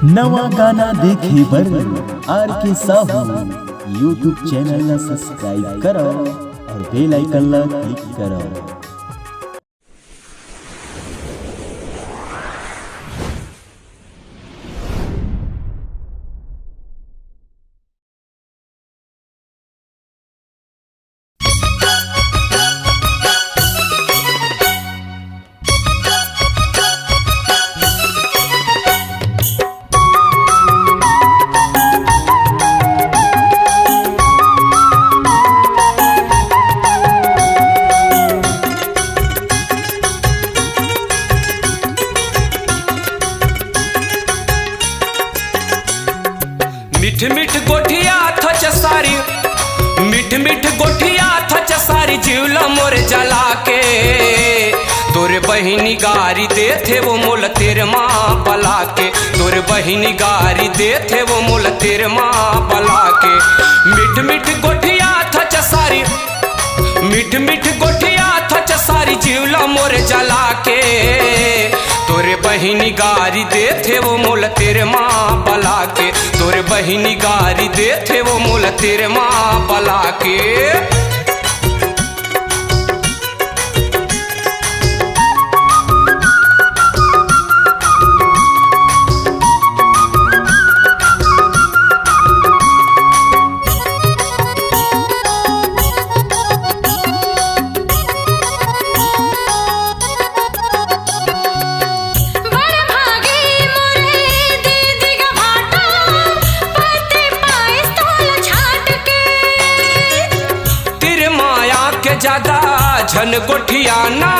नवा गाना देखे बर आर के साहू यूट्यूब चैनल ला सब्सक्राइब करो और बेल आइकन ला क्लिक करो। मिठ मिठ गोठिया थच सारी, मिठ मिठ गोठिया थच सारी जीवला मोर जला के। तोरे बहिनी गारी दे थे वो मोल तेरे माँ पला के। तोरे बहिनी गारी दे थे वो मोल तेरे माँ पला के। मिठ मिठ गोठिया थच सारी, मिठ मिठ गोठिया थच सारी जीवला मोर जला के। तोरे बहिनी गारी दे थे वो मोल तेरे माँ पला के। तोरे बहिनी गारी दे थे वो मोल तेरे माँ पला के। ज्यादा झन गोठिया ना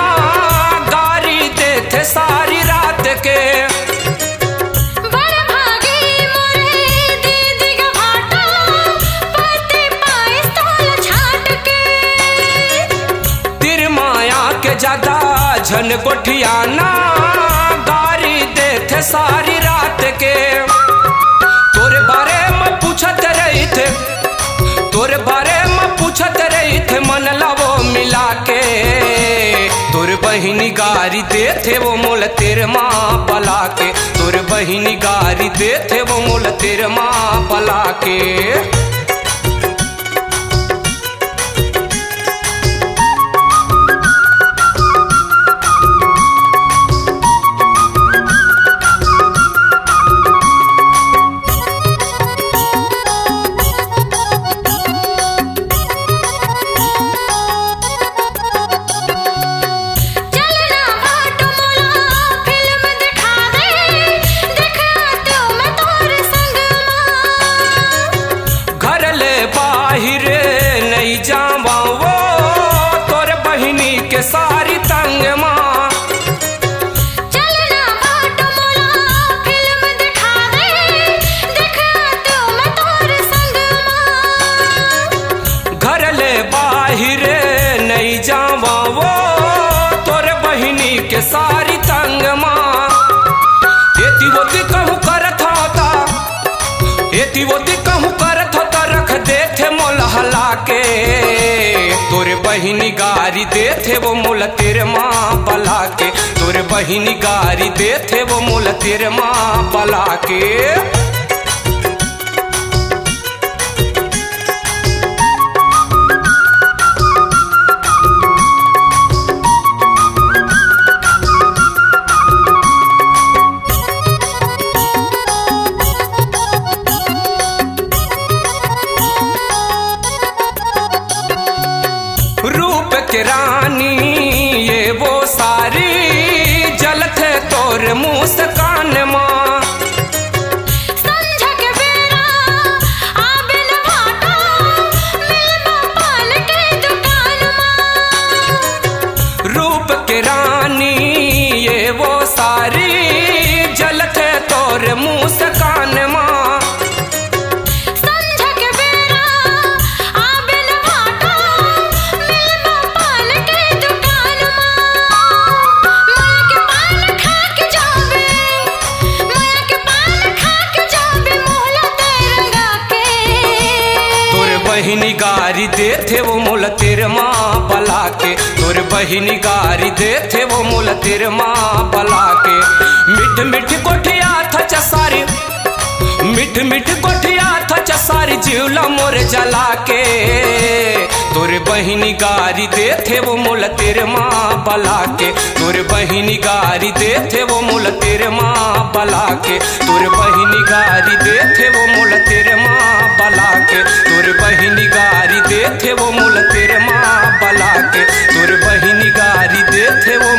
गारी दे थे सारी रात के। तिर माया के ज्यादा झन गोठिया ना गारी दे थे सारी रात के। तोरे बारे में पूछत रही थे, तोरे बारे में पूछत रही थे मन लावो मिला के। तोर बहिनी गारी दे थे वो मोल तेरे माँ पला के। तोर बहिनी गारी दे थे वो मोल तेरे माँ पला के। सारी तंग माँ चलना बाट मोला फिल्म दिखा दे, देखा तो मैं तोर संग माँ। घर ले बाहिर नहीं जावा वो तोर बहिनी के सारी तंग माँ। एती वो दी कहूँ करत होता, एती वो दी कहूँ करत होता रख दे थे मोल हला के। तोरे बहिनी गारी दे थे वो मोल तेरे माँ पला के। तोरे बहिनी गारी दे थे वो मोल तेरे माँ पला के। रूप के रानी ये वो सारी जलत है तोर मुस्कान माँ। संझा के बेरा आबिन भाटा मिलबा पान के दुकान माँ। रूप के रानी ये वो सारी जलत है तोर मुस्कान माँ। बहिनी गारी दे थे वो मोल तेरे माँ पला के। तोर बहिनी गारी दे थे वो मोल तेरे माँ पला के। मिठ मिठ गोठिया थच सारी मिठ मिठ गोठिया थच सारी जीवला मोर जला के तोरे बहिनी गारी देथे वो मोल तेरे माँ बला के तोरे बहिनी गारी देथे वो मोल तेरे माँ बला के तोरे बहिनी गारी देथे वो मोल तेरे माँ बला के तोरे बहिनी गारी देथे वो मोल तेरे माँ बला के तोरे बहिनी गारी देथे वो